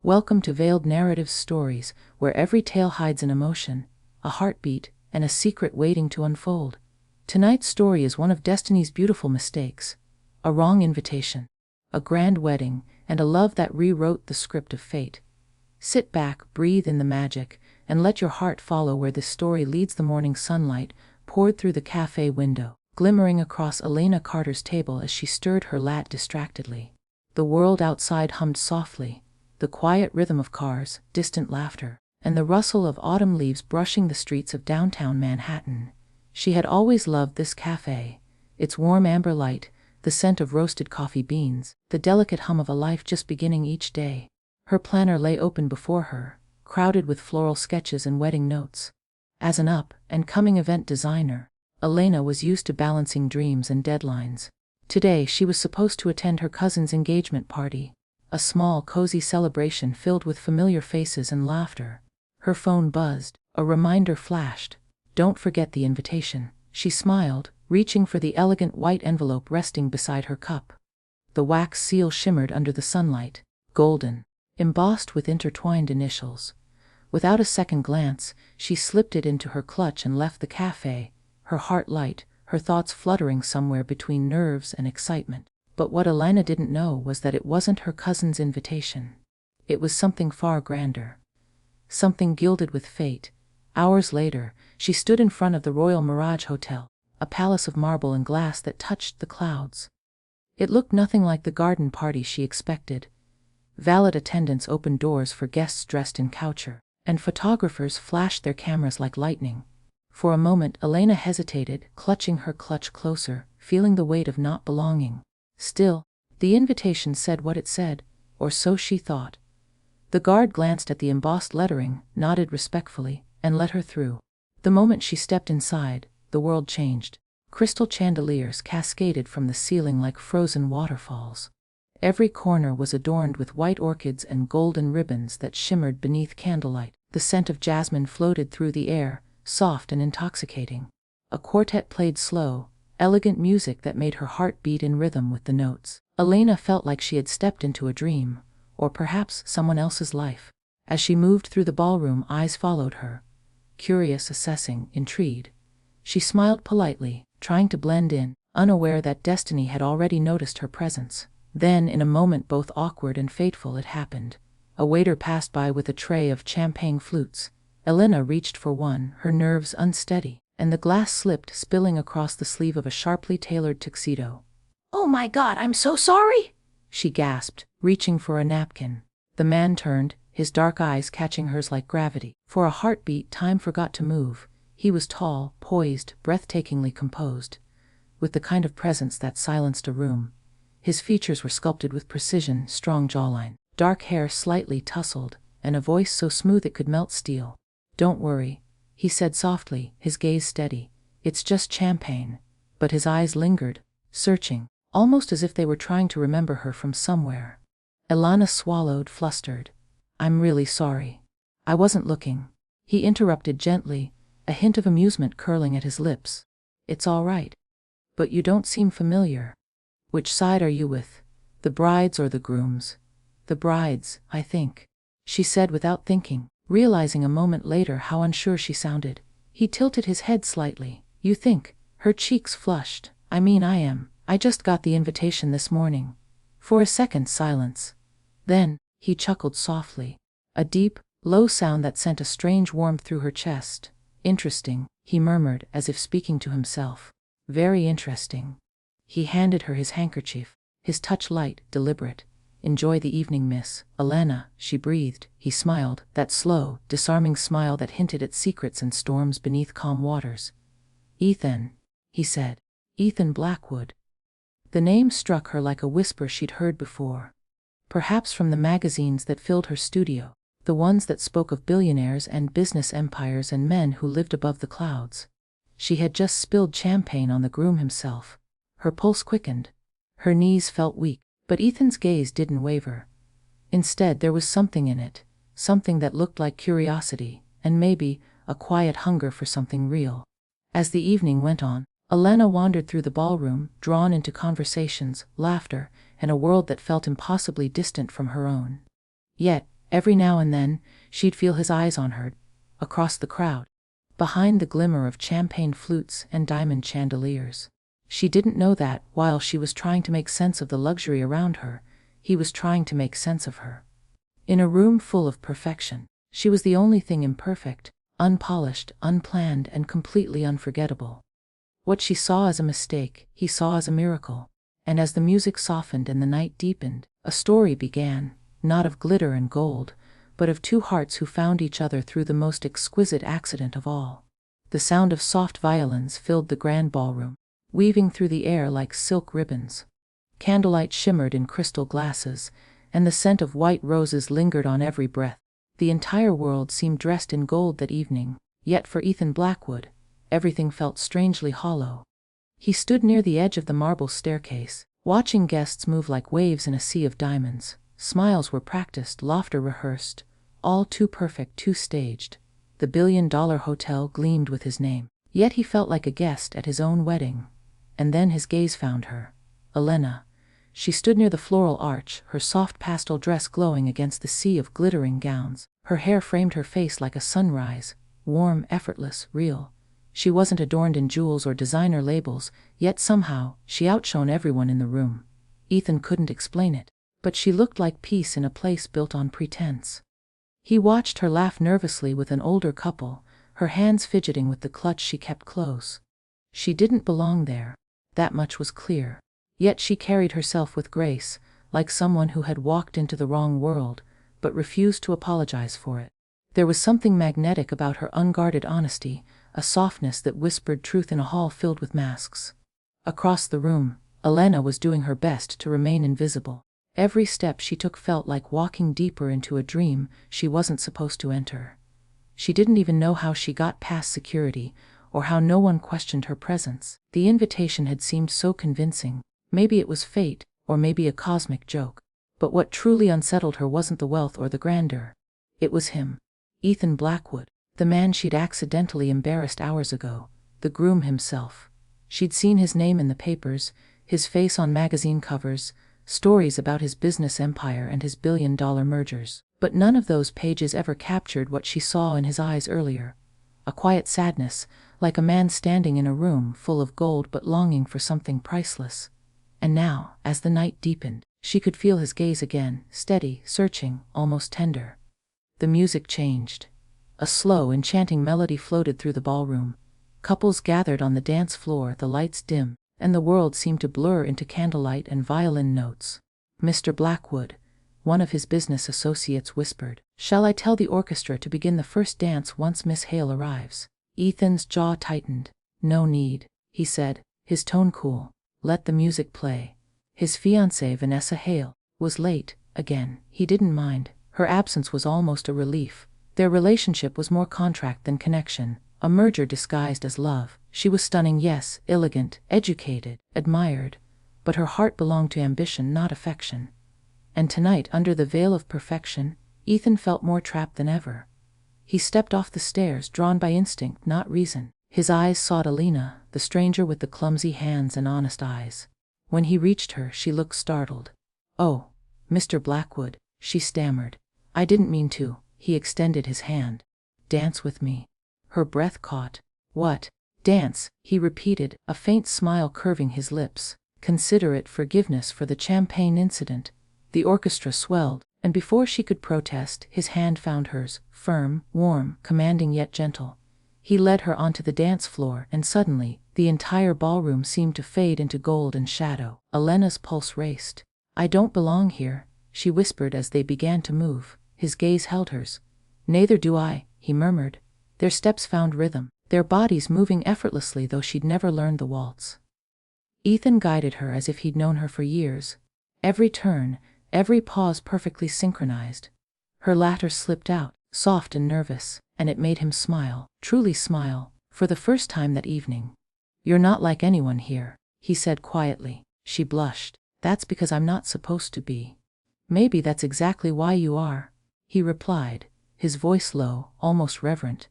Welcome to Veiled Narrative Stories, where every tale hides an emotion, a heartbeat, and a secret waiting to unfold. Tonight's story is one of destiny's beautiful mistakes. A wrong invitation, a grand wedding, and a love that rewrote the script of fate. Sit back, breathe in the magic, and let your heart follow where this story leads. The morning sunlight poured through the cafe window, glimmering across Elena Carter's table as she stirred her latte distractedly. The world outside hummed softly, the quiet rhythm of cars, distant laughter, and the rustle of autumn leaves brushing the streets of downtown Manhattan. She had always loved this cafe, its warm amber light, the scent of roasted coffee beans, the delicate hum of a life just beginning each day. Her planner lay open before her, crowded with floral sketches and wedding notes. As an up-and-coming event designer, Elena was used to balancing dreams and deadlines. Today she was supposed to attend her cousin's engagement party, a small, cozy celebration filled with familiar faces and laughter. Her phone buzzed, a reminder flashed. Don't forget the invitation, she smiled, reaching for the elegant white envelope resting beside her cup. The wax seal shimmered under the sunlight, golden, embossed with intertwined initials. Without a second glance, she slipped it into her clutch and left the cafe, her heart light, her thoughts fluttering somewhere between nerves and excitement. But what Elena didn't know was that it wasn't her cousin's invitation. It was something far grander. Something gilded with fate. Hours later, she stood in front of the Royal Mirage Hotel, a palace of marble and glass that touched the clouds. It looked nothing like the garden party she expected. Valet attendants opened doors for guests dressed in couture, and photographers flashed their cameras like lightning. For a moment Elena hesitated, clutching her clutch closer, feeling the weight of not belonging. Still, the invitation said what it said, or so she thought. The guard glanced at the embossed lettering, nodded respectfully, and let her through. The moment she stepped inside, the world changed. Crystal chandeliers cascaded from the ceiling like frozen waterfalls. Every corner was adorned with white orchids and golden ribbons that shimmered beneath candlelight. The scent of jasmine floated through the air, soft and intoxicating. A quartet played slow, elegant music that made her heart beat in rhythm with the notes. Elena felt like she had stepped into a dream, or perhaps someone else's life. As she moved through the ballroom, eyes followed her, curious, assessing, intrigued. She smiled politely, trying to blend in, unaware that destiny had already noticed her presence. Then, in a moment both awkward and fateful, it happened. A waiter passed by with a tray of champagne flutes. Elena reached for one, her nerves unsteady, and the glass slipped, spilling across the sleeve of a sharply tailored tuxedo. "Oh my God, I'm so sorry!" she gasped, reaching for a napkin. The man turned, his dark eyes catching hers like gravity. For a heartbeat, time forgot to move. He was tall, poised, breathtakingly composed, with the kind of presence that silenced a room. His features were sculpted with precision, strong jawline, dark hair slightly tousled, and a voice so smooth it could melt steel. "Don't worry," he said softly, his gaze steady. "It's just champagne." But his eyes lingered, searching, almost as if they were trying to remember her from somewhere. Elena swallowed, flustered. "I'm really sorry. I wasn't looking." He interrupted gently, a hint of amusement curling at his lips. "It's all right. But you don't seem familiar. Which side are you with? The brides or the grooms?" "The brides, I think," she said without thinking, realizing a moment later how unsure she sounded. He tilted his head slightly. "You think?" Her cheeks flushed. "I mean, I am. I just got the invitation this morning." For a second, silence. Then, he chuckled softly. A deep, low sound that sent a strange warmth through her chest. "Interesting," he murmured as if speaking to himself. "Very interesting." He handed her his handkerchief, his touch light, deliberate. "Enjoy the evening, Miss Elena," she breathed. He smiled, that slow, disarming smile that hinted at secrets and storms beneath calm waters. "Ethan," he said. "Ethan Blackwood." The name struck her like a whisper she'd heard before. Perhaps from the magazines that filled her studio, the ones that spoke of billionaires and business empires and men who lived above the clouds. She had just spilled champagne on the groom himself. Her pulse quickened. Her knees felt weak. But Ethan's gaze didn't waver. Instead, there was something in it, something that looked like curiosity, and maybe a quiet hunger for something real. As the evening went on, Elena wandered through the ballroom, drawn into conversations, laughter, and a world that felt impossibly distant from her own. Yet, Every now and then, she'd feel his eyes on her, across the crowd, behind the glimmer of champagne flutes and diamond chandeliers. She didn't know that, while she was trying to make sense of the luxury around her, he was trying to make sense of her. In a room full of perfection, she was the only thing imperfect, unpolished, unplanned, and completely unforgettable. What she saw as a mistake, he saw as a miracle. And as the music softened and the night deepened, a story began, not of glitter and gold, but of two hearts who found each other through the most exquisite accident of all. The sound of soft violins filled the grand ballroom, weaving through the air like silk ribbons. Candlelight shimmered in crystal glasses, and the scent of white roses lingered on every breath. The entire world seemed dressed in gold that evening, yet for Ethan Blackwood, everything felt strangely hollow. He stood near the edge of the marble staircase, watching guests move like waves in a sea of diamonds. Smiles were practiced, laughter rehearsed, all too perfect, too staged. The billion-dollar hotel gleamed with his name, yet he felt like a guest at his own wedding. And then his gaze found her. Elena. She stood near the floral arch, her soft pastel dress glowing against the sea of glittering gowns. Her hair framed her face like a sunrise, warm, effortless, real. She wasn't adorned in jewels or designer labels, yet somehow, she outshone everyone in the room. Ethan couldn't explain it, but she looked like peace in a place built on pretense. He watched her laugh nervously with an older couple, her hands fidgeting with the clutch she kept close. She didn't belong there, that much was clear. Yet she carried herself with grace, like someone who had walked into the wrong world, but refused to apologize for it. There was something magnetic about her unguarded honesty, a softness that whispered truth in a hall filled with masks. Across the room, Elena was doing her best to remain invisible. Every step she took felt like walking deeper into a dream she wasn't supposed to enter. She didn't even know how she got past security, or how no one questioned her presence. The invitation had seemed so convincing. Maybe it was fate, or maybe a cosmic joke. But what truly unsettled her wasn't the wealth or the grandeur. It was him. Ethan Blackwood. The man she'd accidentally embarrassed hours ago, the groom himself. She'd seen his name in the papers, his face on magazine covers, stories about his business empire and his billion-dollar mergers. But none of those pages ever captured what she saw in his eyes earlier. A quiet sadness, like a man standing in a room full of gold but longing for something priceless. And now, as the night deepened, she could feel his gaze again, steady, searching, almost tender. The music changed. A slow, enchanting melody floated through the ballroom. Couples gathered on the dance floor, the lights dim, and the world seemed to blur into candlelight and violin notes. Mr. Blackwood, one of his business associates, whispered, "Shall I tell the orchestra to begin the first dance once Miss Hale arrives?" Ethan's jaw tightened. "No need," he said, his tone cool. "Let the music play." His fiancée, Vanessa Hale, was late, again. He didn't mind. Her absence was almost a relief. Their relationship was more contract than connection, a merger disguised as love. She was stunning, yes, elegant, educated, admired, but her heart belonged to ambition, not affection. And tonight, under the veil of perfection, Ethan felt more trapped than ever. He stepped off the stairs, drawn by instinct, not reason. His eyes sought Elena, the stranger with the clumsy hands and honest eyes. When he reached her, she looked startled. "Oh, Mr. Blackwood," she stammered. "I didn't mean to." He extended his hand. "Dance with me." Her breath caught. "What?" "Dance," he repeated, a faint smile curving his lips. "Consider it forgiveness for the champagne incident." The orchestra swelled, and before she could protest, his hand found hers, firm, warm, commanding yet gentle. He led her onto the dance floor, and suddenly, the entire ballroom seemed to fade into gold and shadow. Elena's pulse raced. "I don't belong here," she whispered as they began to move. His gaze held hers. "Neither do I," he murmured. Their steps found rhythm, their bodies moving effortlessly, though she'd never learned the waltz. Ethan guided her as if he'd known her for years. Every turn, every pause perfectly synchronized. Her laughter slipped out, soft and nervous, and it made him smile, truly smile, for the first time that evening. "You're not like anyone here," he said quietly. She blushed. "That's because I'm not supposed to be." "Maybe that's exactly why you are," he replied, his voice low, almost reverent.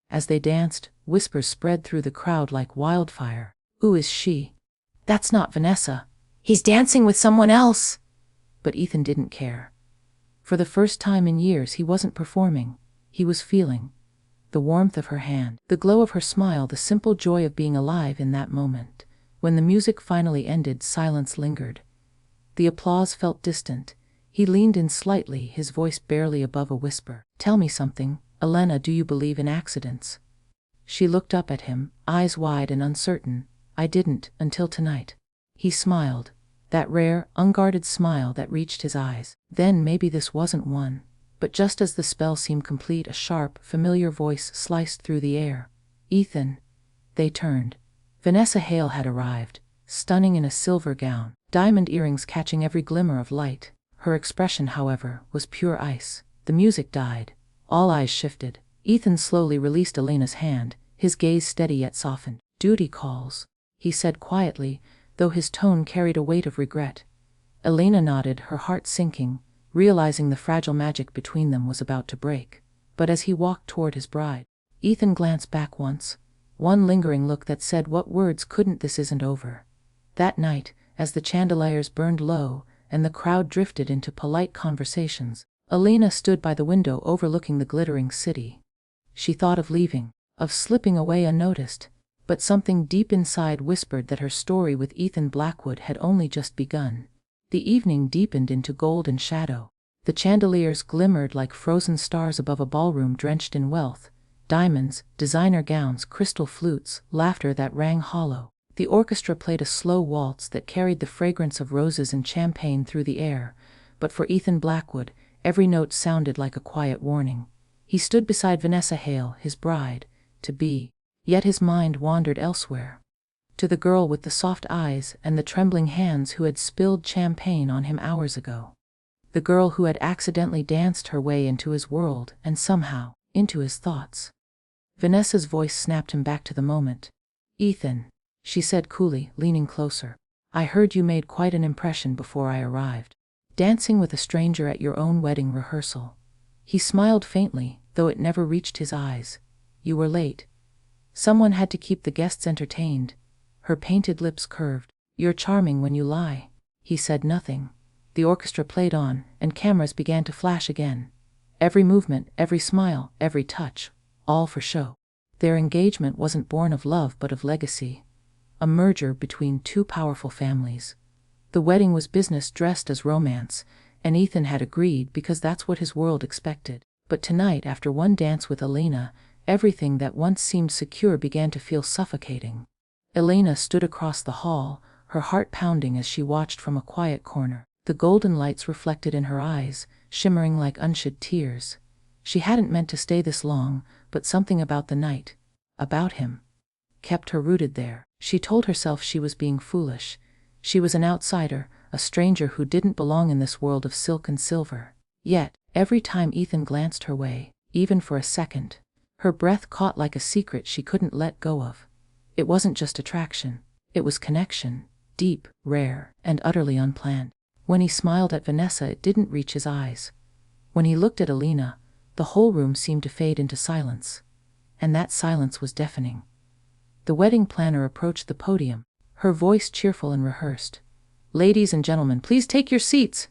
As they danced, whispers spread through the crowd like wildfire. "Who is she?" "That's not Vanessa. He's dancing with someone else." But Ethan didn't care. For the first time in years he wasn't performing, he was feeling. The warmth of her hand, the glow of her smile, the simple joy of being alive in that moment. When the music finally ended, silence lingered. The applause felt distant. He leaned in slightly, his voice barely above a whisper. "Tell me something, Elena, do you believe in accidents?" She looked up at him, eyes wide and uncertain. "I didn't, until tonight." He smiled, that rare, unguarded smile that reached his eyes. Then maybe this wasn't one. But just as the spell seemed complete, a sharp, familiar voice sliced through the air. "Ethan." They turned. Vanessa Hale had arrived, stunning in a silver gown, diamond earrings catching every glimmer of light. Her expression, however, was pure ice. The music died. All eyes shifted. Ethan slowly released Elena's hand, his gaze steady yet softened. "Duty calls," he said quietly, though his tone carried a weight of regret. Elena nodded, her heart sinking, realizing the fragile magic between them was about to break. But as he walked toward his bride, Ethan glanced back once, one lingering look that said, "What words couldn't, this isn't over." That night, as the chandeliers burned low and the crowd drifted into polite conversations, Elena stood by the window overlooking the glittering city. She thought of leaving, of slipping away unnoticed, but something deep inside whispered that her story with Ethan Blackwood had only just begun. The evening deepened into gold and shadow. The chandeliers glimmered like frozen stars above a ballroom drenched in wealth, diamonds, designer gowns, crystal flutes, laughter that rang hollow. The orchestra played a slow waltz that carried the fragrance of roses and champagne through the air, but for Ethan Blackwood, every note sounded like a quiet warning. He stood beside Vanessa Hale, his bride-to-be, yet his mind wandered elsewhere. To the girl with the soft eyes and the trembling hands who had spilled champagne on him hours ago. The girl who had accidentally danced her way into his world and somehow, into his thoughts. Vanessa's voice snapped him back to the moment. "Ethan," she said coolly, leaning closer, "I heard you made quite an impression before I arrived. Dancing with a stranger at your own wedding rehearsal." He smiled faintly, though it never reached his eyes. "You were late. Someone had to keep the guests entertained." Her painted lips curved. "You're charming when you lie." He said nothing. The orchestra played on, and cameras began to flash again. Every movement, every smile, every touch, all for show. Their engagement wasn't born of love but of legacy. A merger between two powerful families. The wedding was business dressed as romance, and Ethan had agreed because that's what his world expected. But tonight, after one dance with Elena, everything that once seemed secure began to feel suffocating. Elena stood across the hall, her heart pounding as she watched from a quiet corner. The golden lights reflected in her eyes, shimmering like unshed tears. She hadn't meant to stay this long, but something about the night, about him, kept her rooted there. She told herself she was being foolish. She was an outsider, a stranger who didn't belong in this world of silk and silver. Yet, every time Ethan glanced her way, even for a second, her breath caught like a secret she couldn't let go of. It wasn't just attraction, it was connection, deep, rare, and utterly unplanned. When he smiled at Vanessa, it didn't reach his eyes. When he looked at Elena, the whole room seemed to fade into silence. And that silence was deafening. The wedding planner approached the podium, her voice cheerful and rehearsed. "Ladies and gentlemen, please take your seats.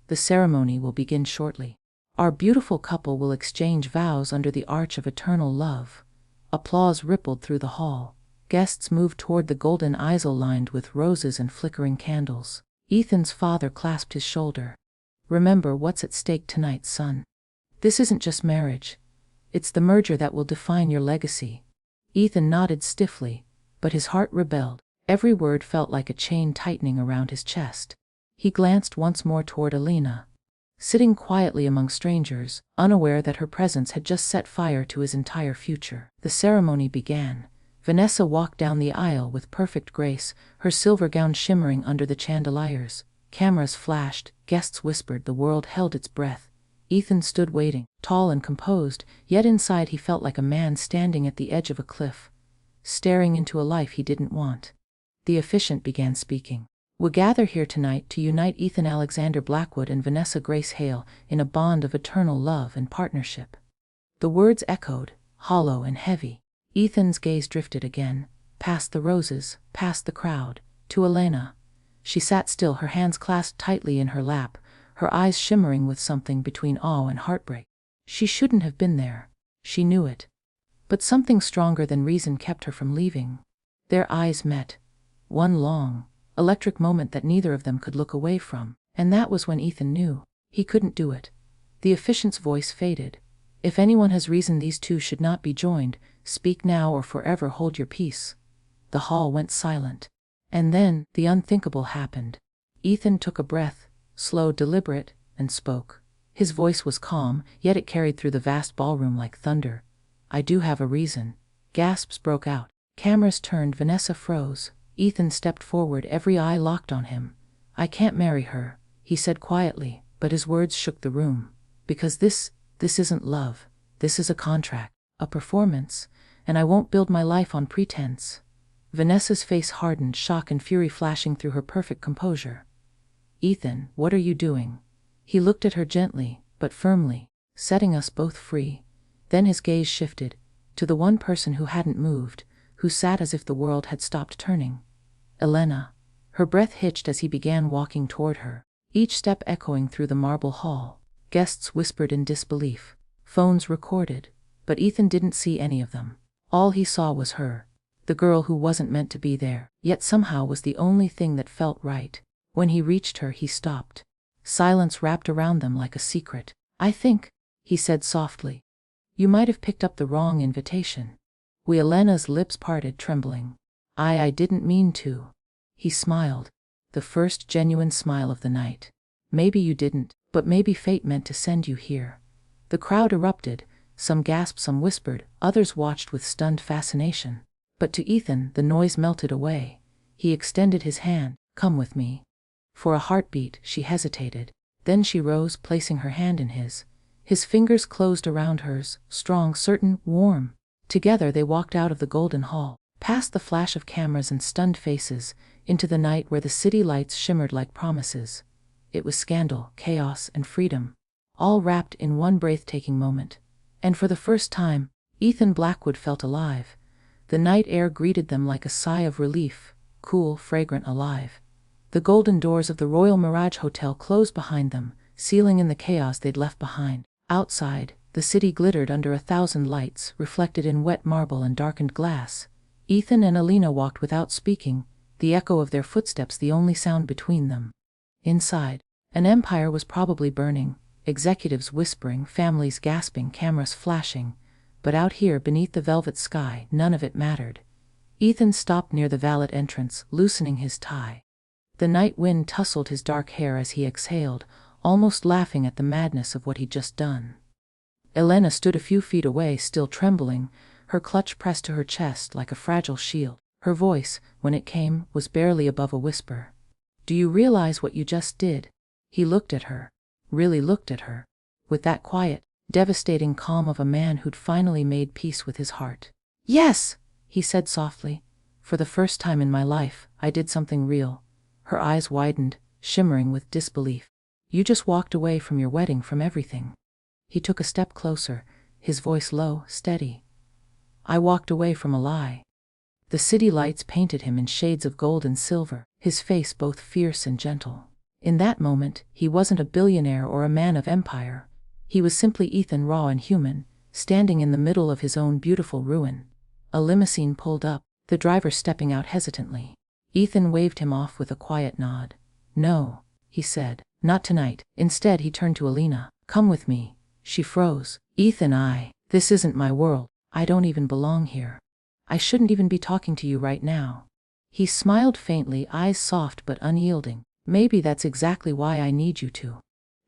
The ceremony will begin shortly. Our beautiful couple will exchange vows under the arch of eternal love." Applause rippled through the hall. Guests moved toward the golden easel lined with roses and flickering candles. Ethan's father clasped his shoulder. "Remember what's at stake tonight, son. This isn't just marriage. It's the merger that will define your legacy." Ethan nodded stiffly, but his heart rebelled. Every word felt like a chain tightening around his chest. He glanced once more toward Elena, sitting quietly among strangers, unaware that her presence had just set fire to his entire future. The ceremony began. Vanessa walked down the aisle with perfect grace, her silver gown shimmering under the chandeliers. Cameras flashed, guests whispered, the world held its breath. Ethan stood waiting, tall and composed, yet inside he felt like a man standing at the edge of a cliff, staring into a life he didn't want. The officiant began speaking. "We gather here tonight to unite Ethan Alexander Blackwood and Vanessa Grace Hale in a bond of eternal love and partnership." The words echoed, hollow and heavy. Ethan's gaze drifted again, past the roses, past the crowd, to Elena. She sat still, her hands clasped tightly in her lap, her eyes shimmering with something between awe and heartbreak. She shouldn't have been there. She knew it. But something stronger than reason kept her from leaving. Their eyes met. One long, electric moment that neither of them could look away from, and that was when Ethan knew he couldn't do it. The officiant's voice faded. If anyone has reason these two should not be joined, speak now or forever hold your peace. The hall went silent. And then, the unthinkable happened. Ethan took a breath, slow, deliberate, and spoke. His voice was calm, yet it carried through the vast ballroom like thunder. I do have a reason. Gasps broke out. Cameras turned, Vanessa froze. Ethan stepped forward, every eye locked on him. I can't marry her, he said quietly, but his words shook the room. Because this isn't love. This is a contract, a performance, and I won't build my life on pretense. Vanessa's face hardened, shock and fury flashing through her perfect composure. Ethan, what are you doing? He looked at her gently, but firmly, setting us both free. Then his gaze shifted to the one person who hadn't moved, who sat as if the world had stopped turning. Elena. Her breath hitched as he began walking toward her, each step echoing through the marble hall. Guests whispered in disbelief. Phones recorded, but Ethan didn't see any of them. All he saw was her, the girl who wasn't meant to be there, yet somehow was the only thing that felt right. When he reached her, he stopped. Silence wrapped around them like a secret. I think, he said softly, you might have picked up the wrong invitation. Elena's lips parted, trembling. I didn't mean to. He smiled, the first genuine smile of the night. Maybe you didn't, but maybe fate meant to send you here. The crowd erupted, some gasped, some whispered, others watched with stunned fascination. But to Ethan, the noise melted away. He extended his hand. Come with me. For a heartbeat, she hesitated. Then she rose, placing her hand in his. His fingers closed around hers, strong, certain, warm. Together they walked out of the golden hall, past the flash of cameras and stunned faces, into the night where the city lights shimmered like promises. It was scandal, chaos, and freedom, all wrapped in one breathtaking moment. And for the first time, Ethan Blackwood felt alive. The night air greeted them like a sigh of relief, cool, fragrant, alive. The golden doors of the Royal Mirage Hotel closed behind them, sealing in the chaos they'd left behind. Outside, the city glittered under 1,000 lights, reflected in wet marble and darkened glass. Ethan and Elena walked without speaking, the echo of their footsteps the only sound between them. Inside, an empire was probably burning, executives whispering, families gasping, cameras flashing. But out here beneath the velvet sky, none of it mattered. Ethan stopped near the valet entrance, loosening his tie. The night wind tousled his dark hair as he exhaled, almost laughing at the madness of what he'd just done. Elena stood a few feet away, still trembling, her clutch pressed to her chest like a fragile shield. Her voice, when it came, was barely above a whisper. Do you realize what you just did? He looked at her, really looked at her, with that quiet, devastating calm of a man who'd finally made peace with his heart. Yes, he said softly. For the first time in my life, I did something real. Her eyes widened, shimmering with disbelief. You just walked away from your wedding, from everything. He took a step closer, his voice low, steady. I walked away from a lie. The city lights painted him in shades of gold and silver, his face both fierce and gentle. In that moment, he wasn't a billionaire or a man of empire. He was simply Ethan, raw and human, standing in the middle of his own beautiful ruin. A limousine pulled up, the driver stepping out hesitantly. Ethan waved him off with a quiet nod. No, he said, not tonight. Instead, he turned to Elena. Come with me. She froze. Ethan, this isn't my world. I don't even belong here. I shouldn't even be talking to you right now. He smiled faintly, eyes soft but unyielding. Maybe that's exactly why I need you to.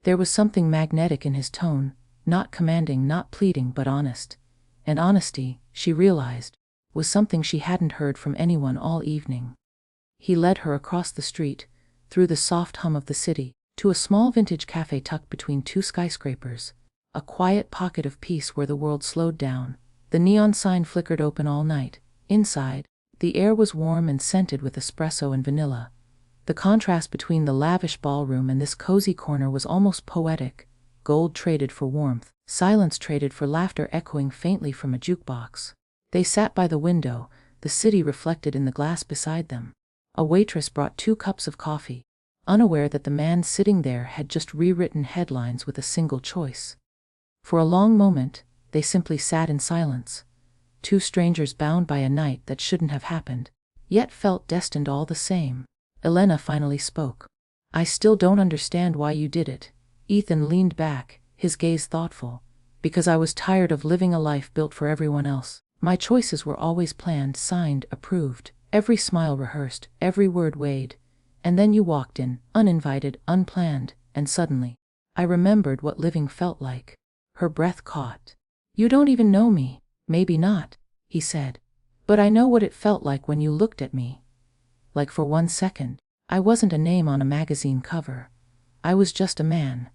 There was something magnetic in his tone, not commanding, not pleading, but honest. And honesty, she realized, was something she hadn't heard from anyone all evening. He led her across the street, through the soft hum of the city, to a small vintage cafe tucked between two skyscrapers, a quiet pocket of peace where the world slowed down. The neon sign flickered open all night. Inside, the air was warm and scented with espresso and vanilla. The contrast between the lavish ballroom and this cozy corner was almost poetic. Gold traded for warmth, silence traded for laughter echoing faintly from a jukebox. They sat by the window, the city reflected in the glass beside them. A waitress brought 2 cups of coffee, unaware that the man sitting there had just rewritten headlines with a single choice. For a long moment, they simply sat in silence, two strangers bound by a night that shouldn't have happened, yet felt destined all the same. Elena finally spoke. "I still don't understand why you did it." Ethan leaned back, his gaze thoughtful. "Because I was tired of living a life built for everyone else. My choices were always planned, signed, approved, every smile rehearsed, every word weighed. And then you walked in, uninvited, unplanned, and suddenly, I remembered what living felt like." Her breath caught. "You don't even know me." "Maybe not," he said. "But I know what it felt like when you looked at me. Like for 1 second, I wasn't a name on a magazine cover. I was just a man."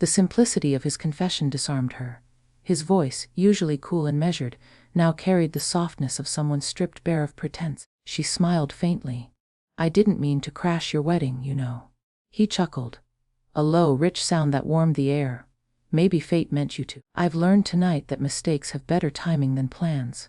The simplicity of his confession disarmed her. His voice, usually cool and measured, now carried the softness of someone stripped bare of pretense. She smiled faintly. "I didn't mean to crash your wedding, you know." He chuckled. A low, rich sound that warmed the air. "Maybe fate meant you to." "I've learned tonight that mistakes have better timing than plans."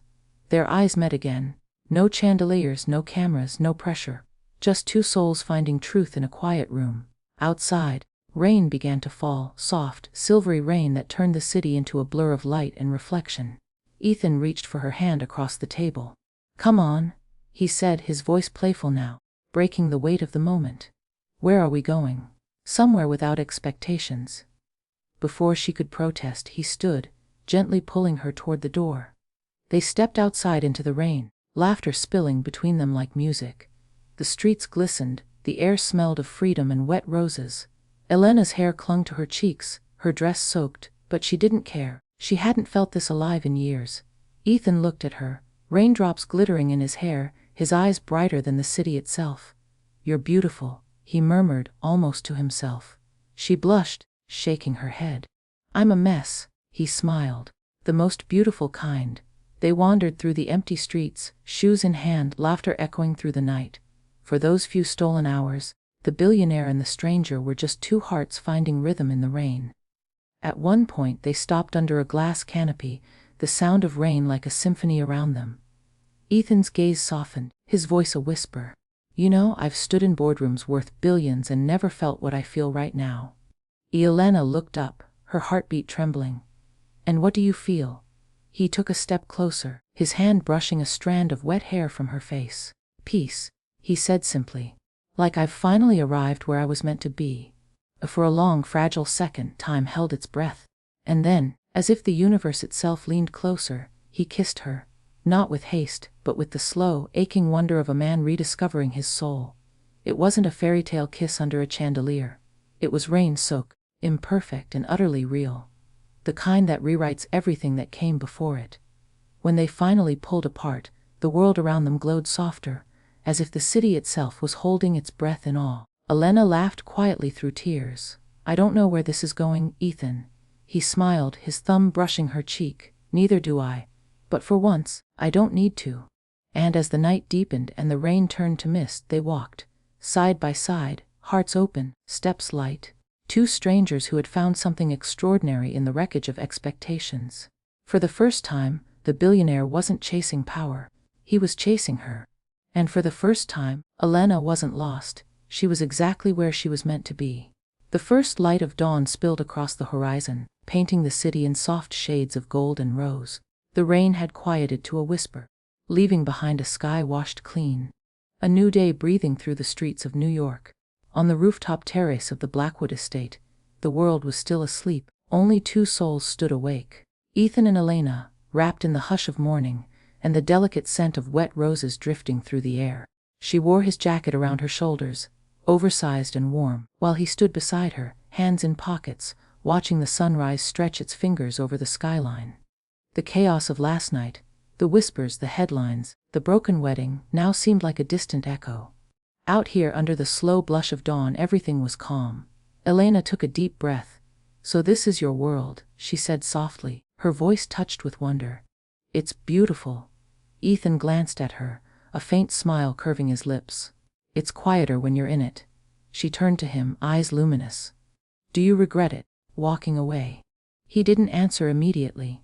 Their eyes met again. No chandeliers, no cameras, no pressure. Just two souls finding truth in a quiet room. Outside, rain began to fall, soft, silvery rain that turned the city into a blur of light and reflection. Ethan reached for her hand across the table. "Come on," he said, his voice playful now, breaking the weight of the moment. "Where are we going?" "Somewhere without expectations." Before she could protest, he stood, gently pulling her toward the door. They stepped outside into the rain, laughter spilling between them like music. The streets glistened, the air smelled of freedom and wet roses. Elena's hair clung to her cheeks, her dress soaked, but she didn't care. She hadn't felt this alive in years. Ethan looked at her, raindrops glittering in his hair, his eyes brighter than the city itself. "You're beautiful," he murmured, almost to himself. She blushed, shaking her head. "I'm a mess," he smiled. "The most beautiful kind." They wandered through the empty streets, shoes in hand, laughter echoing through the night. For those few stolen hours, the billionaire and the stranger were just two hearts finding rhythm in the rain. At one point they stopped under a glass canopy, the sound of rain like a symphony around them. Ethan's gaze softened, his voice a whisper. "You know, I've stood in boardrooms worth billions and never felt what I feel right now." Elena looked up, her heartbeat trembling. "And what do you feel?" He took a step closer, his hand brushing a strand of wet hair from her face. "Peace," he said simply. "Like I've finally arrived where I was meant to be." For a long, fragile second, time held its breath. And then, as if the universe itself leaned closer, he kissed her. Not with haste, but with the slow, aching wonder of a man rediscovering his soul. It wasn't a fairy tale kiss under a chandelier. It was rain-soaked, imperfect, and utterly real. The kind that rewrites everything that came before it. When they finally pulled apart, the world around them glowed softer, as if the city itself was holding its breath in awe. Elena laughed quietly through tears. "I don't know where this is going, Ethan." He smiled, his thumb brushing her cheek. "Neither do I. But for once, I don't need to." And as the night deepened and the rain turned to mist, they walked, side by side, hearts open, steps light. Two strangers who had found something extraordinary in the wreckage of expectations. For the first time, the billionaire wasn't chasing power. He was chasing her. And for the first time, Elena wasn't lost. She was exactly where she was meant to be. The first light of dawn spilled across the horizon, painting the city in soft shades of gold and rose. The rain had quieted to a whisper, leaving behind a sky washed clean. A new day breathing through the streets of New York. On the rooftop terrace of the Blackwood estate, the world was still asleep. Only two souls stood awake. Ethan and Elena, wrapped in the hush of morning, and the delicate scent of wet roses drifting through the air. She wore his jacket around her shoulders, oversized and warm, while he stood beside her, hands in pockets, watching the sunrise stretch its fingers over the skyline. The chaos of last night, the whispers, the headlines, the broken wedding, now seemed like a distant echo. Out here under the slow blush of dawn, everything was calm. Elena took a deep breath. "So this is your world," she said softly, her voice touched with wonder. "It's beautiful." Ethan glanced at her, a faint smile curving his lips. "It's quieter when you're in it." She turned to him, eyes luminous. "Do you regret it, walking away?" He didn't answer immediately.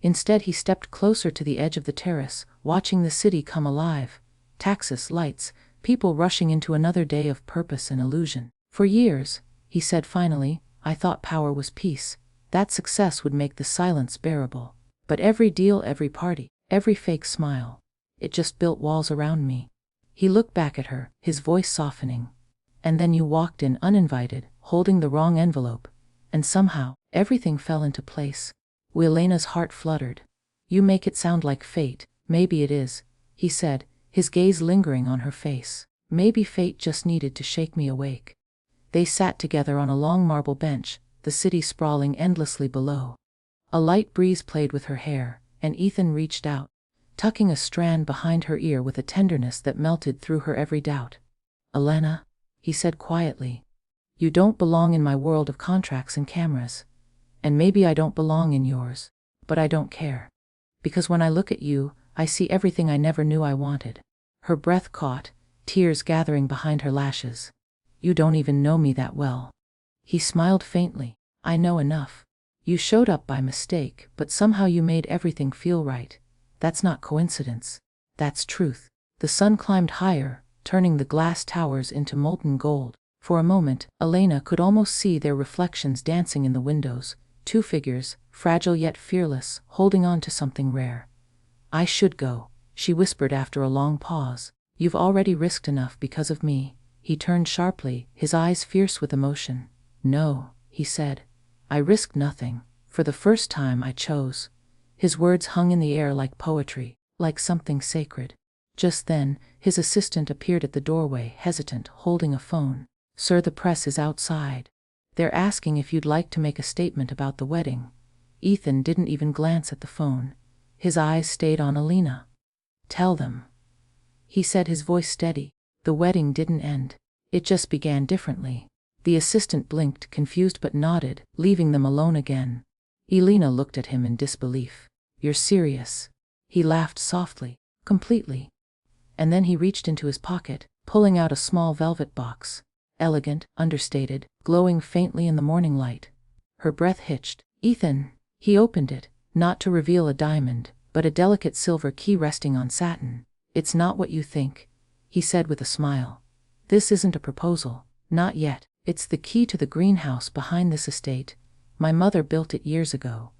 Instead, he stepped closer to the edge of the terrace, watching the city come alive. Taxis, lights, people rushing into another day of purpose and illusion. For years, he said finally, I thought power was peace, that success would make the silence bearable. But every deal, every party, every fake smile, it just built walls around me. He looked back at her, his voice softening. And then you walked in uninvited, holding the wrong envelope, and somehow, everything fell into place. Elena's heart fluttered. You make it sound like fate. Maybe it is, he said, his gaze lingering on her face. Maybe fate just needed to shake me awake. They sat together on a long marble bench, the city sprawling endlessly below. A light breeze played with her hair, and Ethan reached out, tucking a strand behind her ear with a tenderness that melted through her every doubt. Elena, he said quietly, you don't belong in my world of contracts and cameras. And maybe I don't belong in yours, but I don't care. Because when I look at you, I see everything I never knew I wanted. Her breath caught, tears gathering behind her lashes. You don't even know me that well. He smiled faintly. I know enough. You showed up by mistake, but somehow you made everything feel right. That's not coincidence. That's truth. The sun climbed higher, turning the glass towers into molten gold. For a moment, Elena could almost see their reflections dancing in the windows, two figures, fragile yet fearless, holding on to something rare. I should go, she whispered after a long pause. You've already risked enough because of me. He turned sharply, his eyes fierce with emotion. No, he said. I risked nothing. For the first time I chose. His words hung in the air like poetry, like something sacred. Just then, his assistant appeared at the doorway, hesitant, holding a phone. Sir, the press is outside. They're asking if you'd like to make a statement about the wedding. Ethan didn't even glance at the phone. His eyes stayed on Elena. Tell them. He said, his voice steady. The wedding didn't end. It just began differently. The assistant blinked, confused, but nodded, leaving them alone again. Elena looked at him in disbelief. You're serious? He laughed softly, completely. And then he reached into his pocket, pulling out a small velvet box. Elegant, understated, glowing faintly in the morning light. Her breath hitched. Ethan. He opened it, not to reveal a diamond, but a delicate silver key resting on satin. It's not what you think, he said with a smile. This isn't a proposal, not yet. It's the key to the greenhouse behind this estate. My mother built it years ago.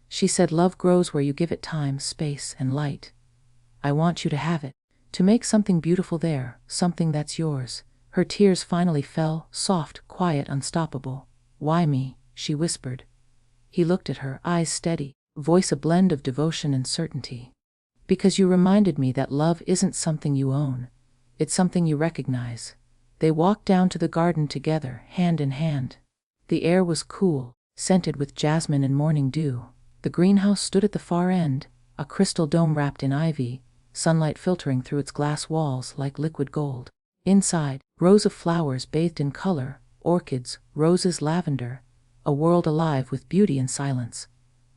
She said love grows where you give it time, space, and light. I want you to have it, to make something beautiful there, something that's yours. Her tears finally fell, soft, quiet, unstoppable. Why me? She whispered. He looked at her, eyes steady, voice a blend of devotion and certainty. Because you reminded me that love isn't something you own. It's something you recognize. They walked down to the garden together, hand in hand. The air was cool, scented with jasmine and morning dew. The greenhouse stood at the far end, a crystal dome wrapped in ivy, sunlight filtering through its glass walls like liquid gold. Inside, rows of flowers bathed in color, orchids, roses, lavender, a world alive with beauty and silence.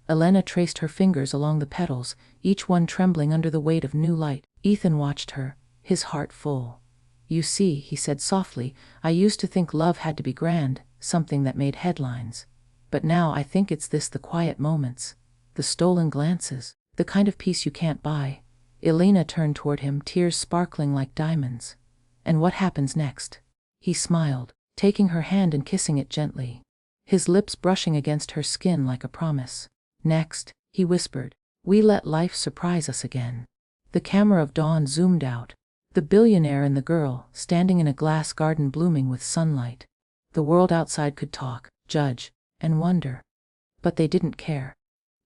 Elena traced her fingers along the petals, each one trembling under the weight of new light. Ethan watched her, his heart full. You see, he said softly, I used to think love had to be grand, something that made headlines. But now I think it's this, the quiet moments, the stolen glances, the kind of peace you can't buy. Elena turned toward him, tears sparkling like diamonds. And what happens next? He smiled, taking her hand and kissing it gently, his lips brushing against her skin like a promise. Next, he whispered, we let life surprise us again. The camera of dawn zoomed out. The billionaire and the girl, standing in a glass garden blooming with sunlight. The world outside could talk, judge, and wonder. But they didn't care.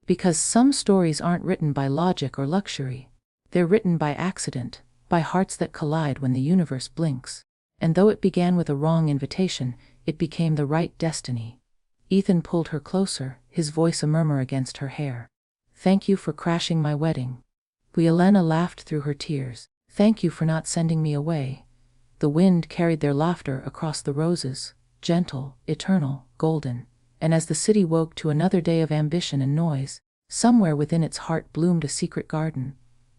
Because some stories aren't written by logic or luxury. They're written by accident, by hearts that collide when the universe blinks. And though it began with a wrong invitation, it became the right destiny. Ethan pulled her closer, his voice a murmur against her hair. Thank you for crashing my wedding. Elena laughed through her tears. Thank you for not sending me away. The wind carried their laughter across the roses, gentle, eternal, golden. And as the city woke to another day of ambition and noise, somewhere within its heart bloomed a secret garden,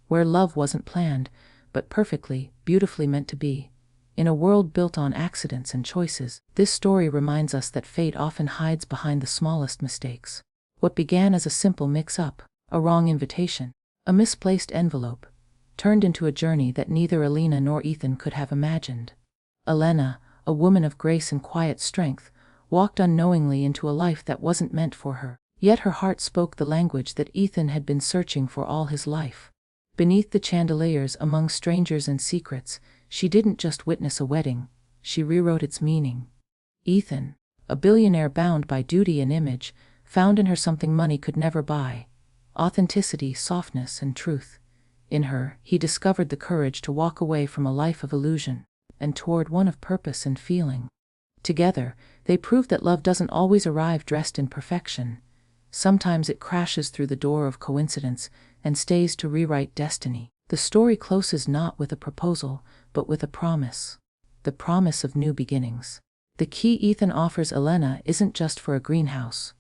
where love wasn't planned, but perfectly, beautifully meant to be. In a world built on accidents and choices, this story reminds us that fate often hides behind the smallest mistakes. What began as a simple mix-up, a wrong invitation, a misplaced envelope, turned into a journey that neither Elena nor Ethan could have imagined. Elena, a woman of grace and quiet strength, walked unknowingly into a life that wasn't meant for her. Yet her heart spoke the language that Ethan had been searching for all his life. Beneath the chandeliers, among strangers and secrets, she didn't just witness a wedding, she rewrote its meaning. Ethan, a billionaire bound by duty and image, found in her something money could never buy: authenticity, softness, and truth. In her, he discovered the courage to walk away from a life of illusion and toward one of purpose and feeling. Together, they proved that love doesn't always arrive dressed in perfection. Sometimes it crashes through the door of coincidence and stays to rewrite destiny. The story closes not with a proposal, but with a promise. The promise of new beginnings. The key Ethan offers Elena isn't just for a greenhouse.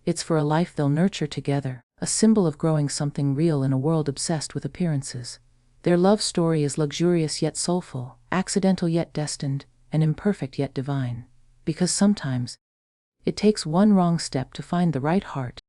It's for a life they'll nurture together, a symbol of growing something real in a world obsessed with appearances. Their love story is luxurious yet soulful, accidental yet destined, and imperfect yet divine. Because sometimes, it takes one wrong step to find the right heart.